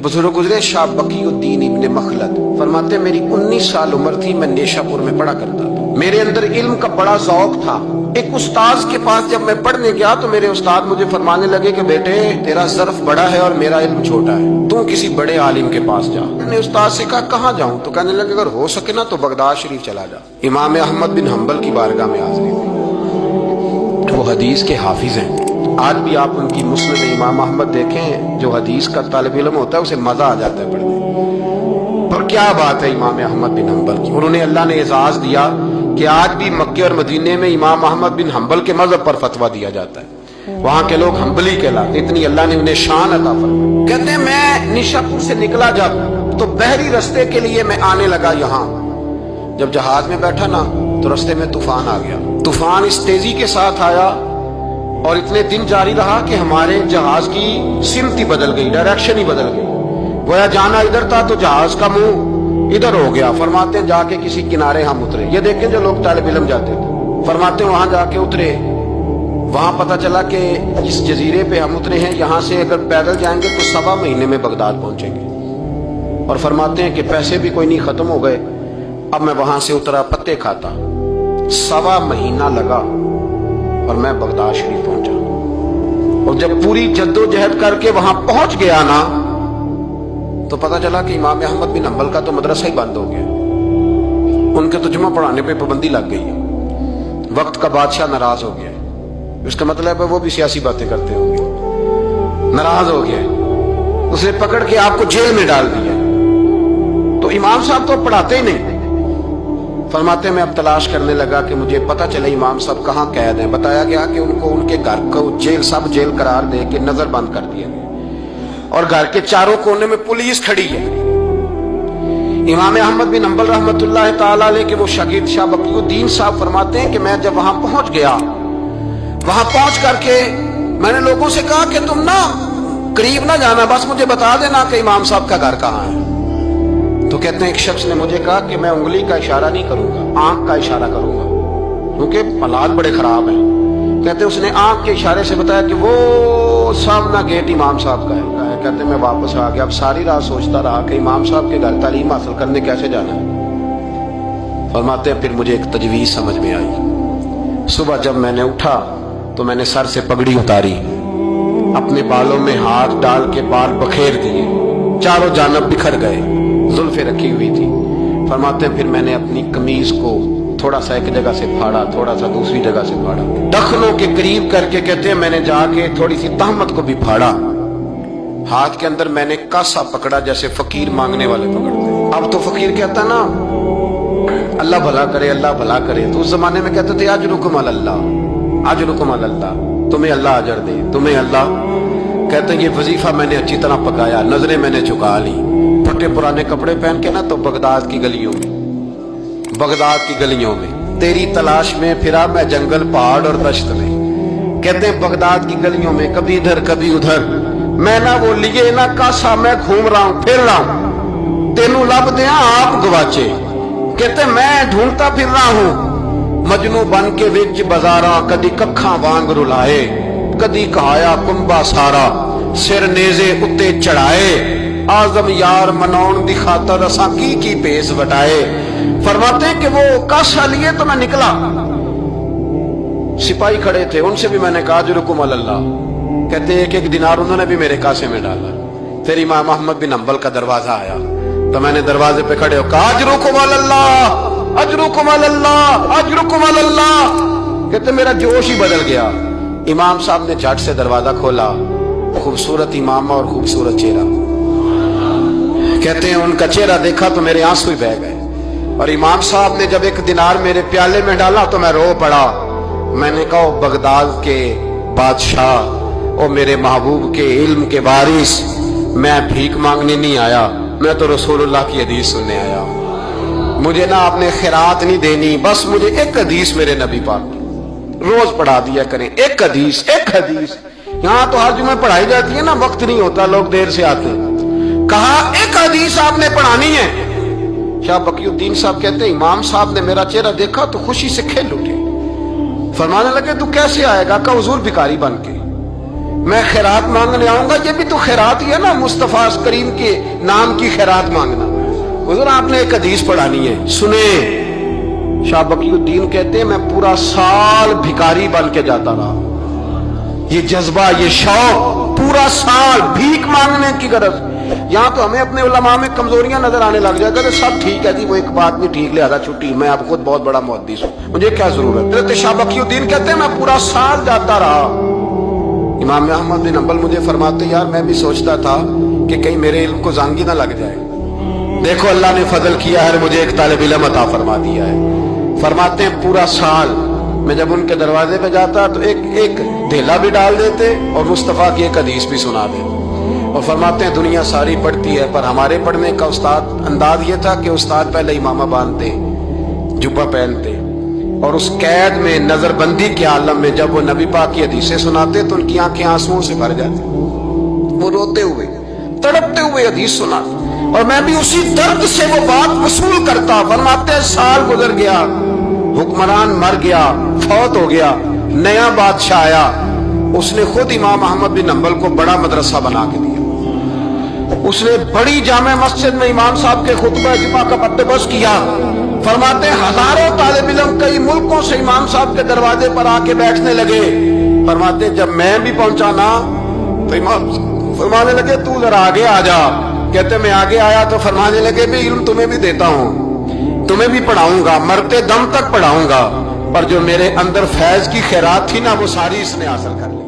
बुजुर्ग गुजरे शाह बकीउद्दीन इब्ने मखलद फरमाते मेरी 19 साल उम्र थी, मैं नेशापुर में पढ़ा करता था। मेरे अंदर इल्म का बड़ा शौक था। एक उस्ताद के पास जब मैं पढ़ने गया तो मेरे उस्ताद मुझे फरमाने लगे कि बेटे तेरा ज़र्फ बड़ा है और मेरा इल्म छोटा है, तू किसी बड़े आलिम के पास जा। मैंने उस्ताद से कहा कहाँ जाऊं? तो कहने लगे अगर हो सके ना तो बगदाद शरीफ चला जा। इमाम अहमद बिन हम्बल की बारगाह में हाजिरी थी। वो हदीस के हाफिज हैं। आज भी आप उनकी मुस्नद इमाम अहमद देखें, जो हदीस का तालिब इल्म होता है उसे मजा आ जाता है पढ़ने पर। क्या बात है इमाम अहमद बिन हम्बल की। उन्होंने अल्लाह ने एजाज दिया कि आज भी मक्के और मदीने में इमाम अहमद बिन हम्बल के मजहब पर फतवा दिया जाता है। वहां के लोग हम्बली कहलाते, इतनी अल्लाह ने उन्हें शान अता फरमाई। कहते हैं मैं निशापुर से निकला जब तो बहरी रास्ते के लिए मैं आने लगा यहाँ। जब जहाज में बैठा ना तो रास्ते में तूफान आ गया। तूफान इस तेजी के साथ आया और इतने दिन जारी रहा कि हमारे जहाज की सिमत ही बदल गई, डायरेक्शन ही बदल गई। गोया जाना इधर था तो जहाज का मुंह इधर हो गया। फरमाते हैं जाके किसी किनारे हम उतरे। ये देखें जो लोग तालिब इल्म जाते थे, फरमाते हैं वहां जाके उतरे। वहां पता चला कि इस जजीरे पे हम उतरे हैं, यहाँ से अगर पैदल जाएंगे तो 7 महीने में बगदाद पहुंचेंगे। और फरमाते हैं कि पैसे भी कोई नहीं, खत्म हो गए। अब मैं वहां से उतरा पत्ते खाता, 7 महीना लगा और मैं बगदाद शरीफ पहुंचा। और जब पूरी जद्दोजहद करके वहां पहुंच गया ना तो पता चला कि इमाम अहमद बिन हम्बल का तो मदरसा ही बंद हो गया। उनके तो जुम्मा पढ़ाने पे पाबंदी लग गई है। वक्त का बादशाह नाराज हो गया। इसका मतलब है वो भी सियासी बातें करते होंगे। नाराज हो गया, उसे पकड़ के आपको जेल में डाल दिया। तो इमाम साहब तो पढ़ाते ही नहीं। फरमाते मैं अब तलाश करने लगा कि मुझे पता चले इमाम साहब कहाँ कैद हैं। बताया गया कि उनको उनके घर को जेल, सब जेल करार दे के नजर बंद कर दिया गया और घर के चारों कोने में पुलिस खड़ी है। इमाम अहमद बिन हम्बल रहमतुल्लाह ताला अलैह के वो शागिर्द शाह बकीउद्दीन साहब फरमाते हैं कि मैं जब वहां पहुंच गया, वहां पहुंच करके मैंने लोगों से कहा कि तुम ना करीब ना जाना, बस मुझे बता देना कि इमाम साहब का घर कहाँ है। तो कहते हैं एक शख्स ने मुझे कहा कि मैं उंगली का इशारा नहीं करूंगा, आंख का इशारा करूंगा, क्योंकि हालात बड़े खराब हैं। कहते उसने आंख के इशारे से बताया कि वो सामना गेट इमाम साहब का है। कहते मैं वापस आ गया। अब सारी रात सोचता रहा कि इमाम साहब के घर तालीम हासिल करने कैसे जाना है। फरमाते हैं फिर मुझे एक तजवीज समझ में आई। सुबह जब मैंने उठा तो मैंने सर से पगड़ी उतारी, अपने बालों में हाथ डाल के बाल बखेर दिए, चारों जानब बिखर गए, जुल्फे रखी हुई थी। फरमाते हैं फिर मैंने अपनी कमीज को थोड़ा सा एक जगह से फाड़ा, थोड़ा सा दूसरी जगह से फाड़ा, दखनों के करीब करके कहते हैं मैंने जाके थोड़ी सी तहमत को भी फाड़ा। हाथ के अंदर मैंने कासा पकड़ा जैसे फकीर मांगने वाले पकड़ते। अब तो फकीर कहता ना अल्लाह भला करे, अल्लाह भला करे। तो उस जमाने में कहते थे अजरुकुम अल्लाह, अजरुकुम अल्लाह, तुम्हें अल्लाह अजर दे, तुम्हें अल्लाह। कहते हैं ये वजीफा मैंने अच्छी तरह पकाया, नजरें मैंने झुका ली, फटे पुराने कपड़े पहन के ना तो बगदाद की गलियों में, बगदाद की गलियों में तेरी तलाश में फिरा मैं जंगल पहाड़ और दश्त में। कहते हैं बगदाद की गलियों में कभी इधर कभी उधर मैं ना वो लिए ना कासा, मैं घूम रहा हूं फिर रहा हूं, तेनू लब दिया आप गवाचे। कहते मैं ढूंढता फिर रहा हूं मजनू बन के विच बाजारा, कदी कखा वांग रुलाए, कदी कहाया कुंबा सारा, सिर नेजे उत्ते चढ़ाए, आजम यार मनाउन दी खातर असा की पेश वटाए। फरमाते कि वो कासा लिए तो मैं निकला, सिपाही खड़े थे, उनसे भी मैंने कहा अजरुकुम अल्लाह। कहते एक एक दिनार उन्होंने भी मेरे कासे में डाला। फिर इमाम अहमद बिन हम्बल का दरवाजा आया तो मैंने दरवाजे पे खड़े होकर अजरुकुम अल्लाह, अजरुकुम अल्लाह, अजरुकुम अल्लाह। कहते मेरा जोश ही बदल गया। इमाम साहब ने झट से दरवाजा खोला, खूबसूरत इमामा और खूबसूरत चेहरा। कहते हैं उनका चेहरा देखा तो मेरे आंसू ही बह गए। और इमाम साहब ने जब एक दिनार मेरे प्याले में डाला तो मैं रो पड़ा। मैंने कहा बगदाद के बादशाह, ओ मेरे महबूब के इल्म के वारिस, मैं भीख मांगने नहीं आया, मैं तो रसूलुल्लाह की हदीस सुनने आया। मुझे ना आपने खैरात नहीं देनी, बस मुझे एक हदीस मेरे नबी पाक रोज पढ़ा दिया करें। एक हदीस, एक हदीस। यहाँ तो हर जुम्मे पढ़ाई जाती है ना, वक्त नहीं होता, लोग देर से आते हैं। कहा एक हदीस आपने पढ़ानी है। शाह बकीउद्दीन साहब कहते हैं इमाम साहब ने मेरा चेहरा देखा तो खुशी से खेल उठे। फरमाने लगे तू कैसे आएगा? का हुजूर भिखारी बन के। मैं खैरात मांगने आऊंगा, ये भी तो खैरात ही है ना, मुस्तफा करीम के नाम की खैरात मांगना। हुजूर आपने एक हदीस पढ़ानी है, सुने। शाह बकीउद्दीन कहते हैं मैं पूरा साल भिखारी बन के जाता रहा। ये जज्बा, ये शौक, पूरा साल भीख मांगने की गरज। यहाँ तो हमें अपने उलमा में कमजोरियां नजर आने लग जाता है। सब ठीक है जी, वो एक बात नहीं ठीक, लिहाजा छुट्टी, मैं अब खुद बहुत बड़ा मुहद्दिस हूँ, मुझे क्या जरूरत है। शाह बकीउद्दीन कहते हैं मैं पूरा साल जाता रहा। इमाम अहमद बिन हंबल मुझे फरमाते यार मैं भी सोचता था कि कहीं मेरे इल्म को जांगी ना लग जाए। देखो अल्लाह ने फजल किया है, मुझे एक तालिब इल्म अता फरमा दिया है। फरमाते हैं पूरा साल मैं जब उनके दरवाजे पे जाता तो एक ढेला भी डाल देते और मुस्तफा की एक हदीस भी सुना देते। और फरमाते हैं दुनिया सारी पढ़ती है, पर हमारे पढ़ने का उस्ताद अंदाज ये था कि उस्ताद पहले इमामा बांधते, जुब्बा पहनते, और उस कैद में नजरबंदी के आलम में जब वो नबी पाक की हदीसें सुनाते तो उनकी आंखें आंसुओं से भर जाती, वो रोते हुए तड़पते हुए हदीस सुना, और मैं भी उसी दर्द से वो बात वसूल करता। फरमाते हैं साल गुजर गया, हुक्मरान मर गया, फौत हो गया, नया बादशाह आया, उसने खुद इमाम अहमद बिन हंबल को बड़ा मदरसा बना के दिया। उसने बड़ी जामे मस्जिद में इमाम साहब के खुतबा जुमा का बंदोबस्त किया। फरमाते हैं हजारों तालिब इल्म कई मुल्कों से इमाम साहब के दरवाजे पर आके बैठने लगे। फरमाते हैं जब मैं भी पहुंचा ना तो इमाम फरमाने लगे तू जरा आगे आ जा। कहते मैं आगे आया तो फरमाने लगे भी इल्म तुम्हें भी देता हूँ, तुम्हें भी पढ़ाऊंगा, मरते दम तक पढ़ाऊंगा, पर जो मेरे अंदर फैज की खैरात थी ना वो सारी इसने हासिल कर ली।